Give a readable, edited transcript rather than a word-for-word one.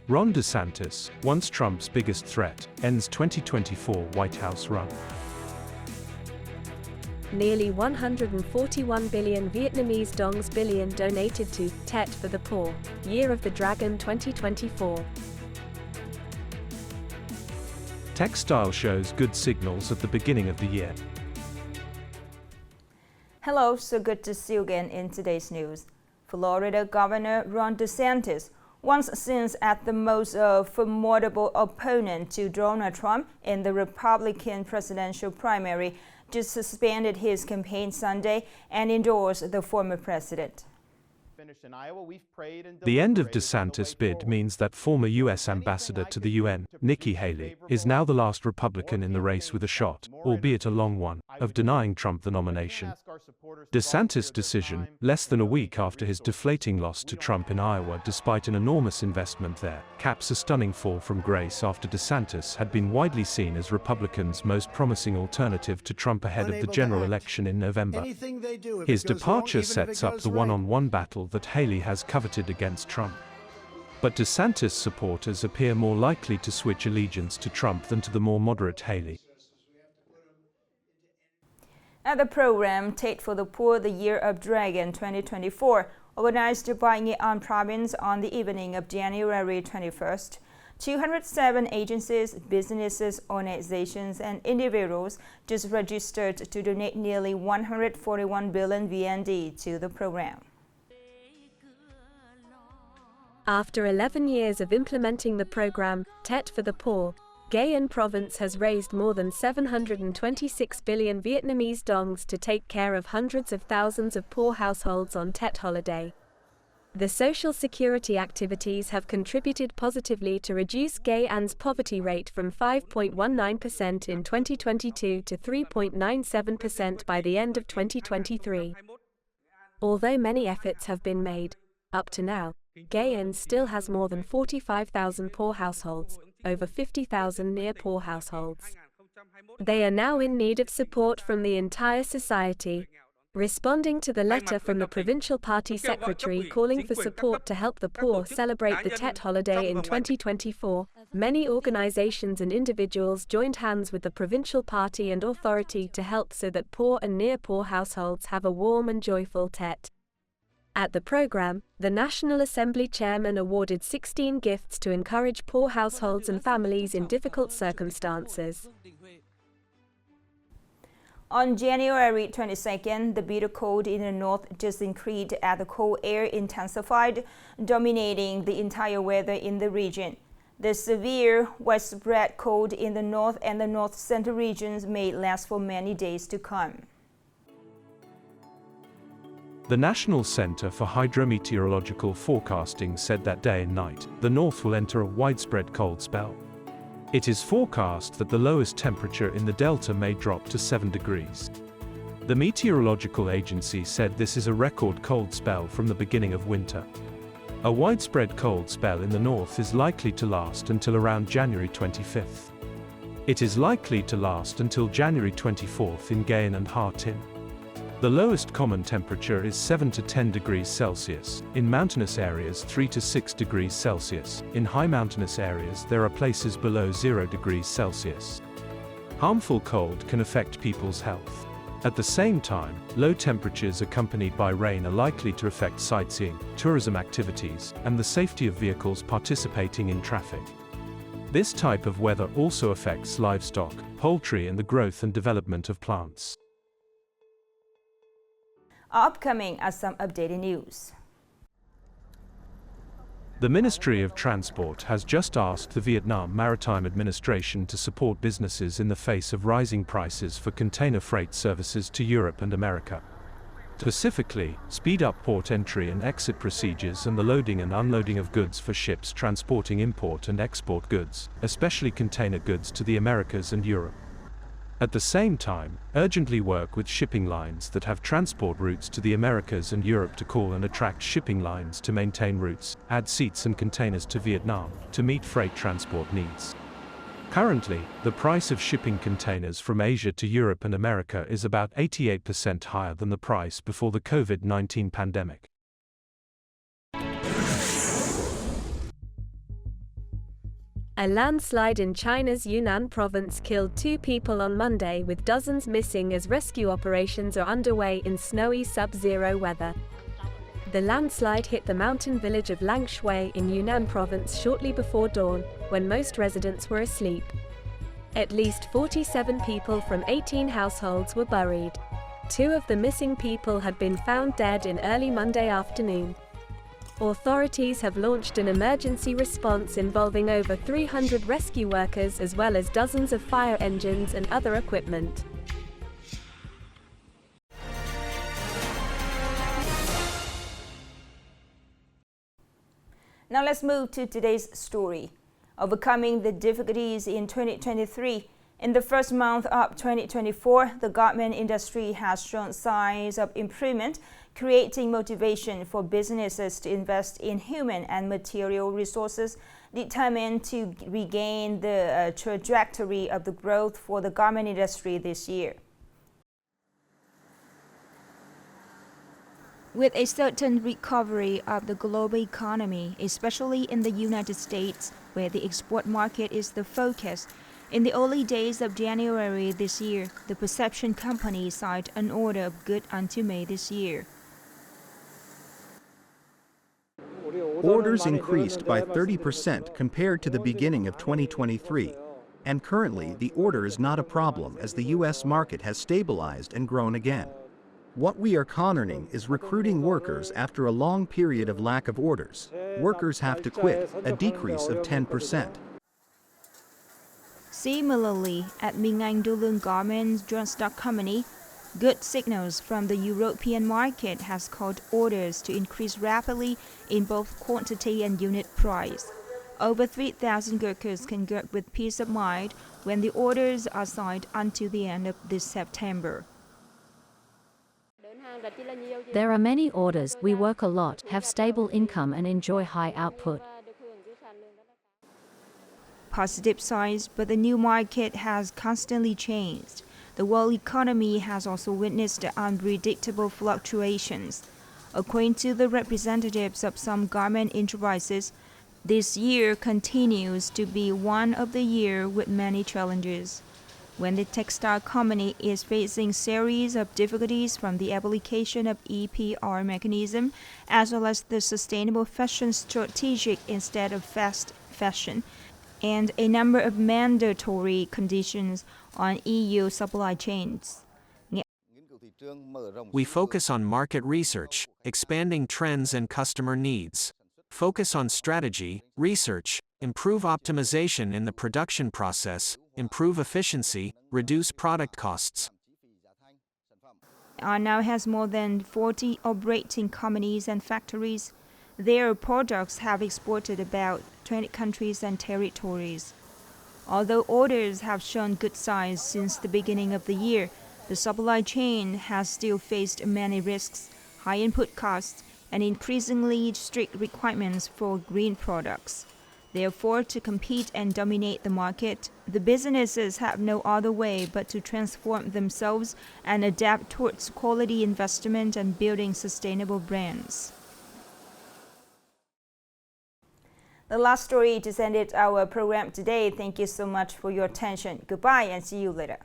Ron DeSantis, once Trump's biggest threat, ends 2024 White House run. Nearly 141 billion Vietnamese dongs billion donated to Tet for the Poor, Year of the Dragon 2024. Textile shows good signals at the beginning of the year. Hello, so good to see you again in today's news. Florida Governor Ron DeSantis, once seen as the most formidable opponent to Donald Trump in the Republican presidential primary, just suspended his campaign Sunday and endorsed the former president. The end of DeSantis' bid means that former U.S. Ambassador to the UN, Nikki Haley, is now the last Republican in the race with a shot, albeit a long one, of denying Trump the nomination. DeSantis' decision, less than a week after his deflating loss to Trump in Iowa despite an enormous investment there, caps a stunning fall from grace after DeSantis had been widely seen as Republicans' most promising alternative to Trump ahead of the general election in November. His departure sets up the one-on-one battle that Haley has coveted against Trump. But DeSantis supporters appear more likely to switch allegiance to Trump than to the more moderate Haley. At the program Tet for the Poor, the Year of Dragon 2024, organized by Nghệ An province on the evening of January 21st, 207 agencies, businesses, organizations, and individuals just registered to donate nearly 141 billion VND to the program. After 11 years of implementing the program, Tet for the Poor, Nghệ An province has raised more than 726 billion Vietnamese dongs to take care of hundreds of thousands of poor households on Tet holiday. The social security activities have contributed positively to reduce Nghệ An's poverty rate from 5.19% in 2022 to 3.97% by the end of 2023. Although many efforts have been made, up to now, Nghệ An still has more than 45,000 poor households, over 50,000 near-poor households. They are now in need of support from the entire society. Responding to the letter from the provincial party secretary calling for support to help the poor celebrate the Tet holiday in 2024, many organizations and individuals joined hands with the provincial party and authority to help so that poor and near-poor households have a warm and joyful Tet. At the program, the National Assembly chairman awarded 16 gifts to encourage poor households and families in difficult circumstances. On January 22nd, the bitter cold in the north just increased as the cold air intensified, dominating the entire weather in the region. The severe, widespread cold in the north and the north central regions may last for many days to come. The National Center for Hydrometeorological Forecasting said that day and night, the north will enter a widespread cold spell. It is forecast that the lowest temperature in the Delta may drop to 7 degrees. The meteorological agency said this is a record cold spell from the beginning of winter. A widespread cold spell in the north is likely to last until around January 25th. It is likely to last until January 24th in Nghệ An and Ha Tin. The lowest common temperature is 7 to 10 degrees Celsius, in mountainous areas 3 to 6 degrees Celsius, in high mountainous areas there are places below 0 degrees Celsius. Harmful cold can affect people's health. At the same time, low temperatures accompanied by rain are likely to affect sightseeing, tourism activities, and the safety of vehicles participating in traffic. This type of weather also affects livestock, poultry and the growth and development of plants. Upcoming are some updated news. The Ministry of Transport has just asked the Vietnam Maritime Administration to support businesses in the face of rising prices for container freight services to Europe and America. Specifically, speed up port entry and exit procedures and the loading and unloading of goods for ships transporting import and export goods, especially container goods to the Americas and Europe. At the same time, urgently work with shipping lines that have transport routes to the Americas and Europe to call and attract shipping lines to maintain routes, add seats and containers to Vietnam, to meet freight transport needs. Currently, the price of shipping containers from Asia to Europe and America is about 88% higher than the price before the COVID-19 pandemic. A landslide in China's Yunnan province killed 2 people on Monday, with dozens missing as rescue operations are underway in snowy sub-zero weather. The landslide hit the mountain village of Langshui in Yunnan province shortly before dawn, when most residents were asleep. At least 47 people from 18 households were buried. 2 of the missing people had been found dead in early Monday afternoon. Authorities have launched an emergency response involving over 300 rescue workers as well as dozens of fire engines and other equipment. Now let's move to today's story. Overcoming the difficulties in 2023, in the first month of 2024, the garment industry has shown signs of improvement, creating motivation for businesses to invest in human and material resources, determined to regain the trajectory of the growth for the garment industry this year. With a certain recovery of the global economy, especially in the United States, where the export market is the focus, in the early days of January this year, the Perception Company signed an order of goods until May this year. Orders increased by 30% compared to the beginning of 2023, and currently the order is not a problem as the U.S. market has stabilized and grown again. What we are cornering is recruiting workers after a long period of lack of orders. Workers have to quit, a decrease of 10%. Similarly, at Minh Anh Garments Joint Stock Company, good signals from the European market has caused orders to increase rapidly in both quantity and unit price. Over 3,000 workers can work with peace of mind when the orders are signed until the end of this September. There are many orders, we work a lot, have stable income and enjoy high output. Positive signs, but the new market has constantly changed. The world economy has also witnessed unpredictable fluctuations. According to the representatives of some garment enterprises, this year continues to be one of the years with many challenges. When the textile company is facing series of difficulties from the application of EPR mechanism, as well as the sustainable fashion strategic instead of fast fashion, and a number of mandatory conditions on EU supply chains. We focus on market research, expanding trends and customer needs. Focus on strategy, research, improve optimization in the production process, improve efficiency, reduce product costs. Now has more than 40 operating companies and factories. Their products have exported about 20 countries and territories. Although orders have shown good signs since the beginning of the year, the supply chain has still faced many risks, high input costs, and increasingly strict requirements for green products. Therefore, to compete and dominate the market, the businesses have no other way but to transform themselves and adapt towards quality investment and building sustainable brands. The last story just ended our program today. Thank you so much for your attention. Goodbye and see you later.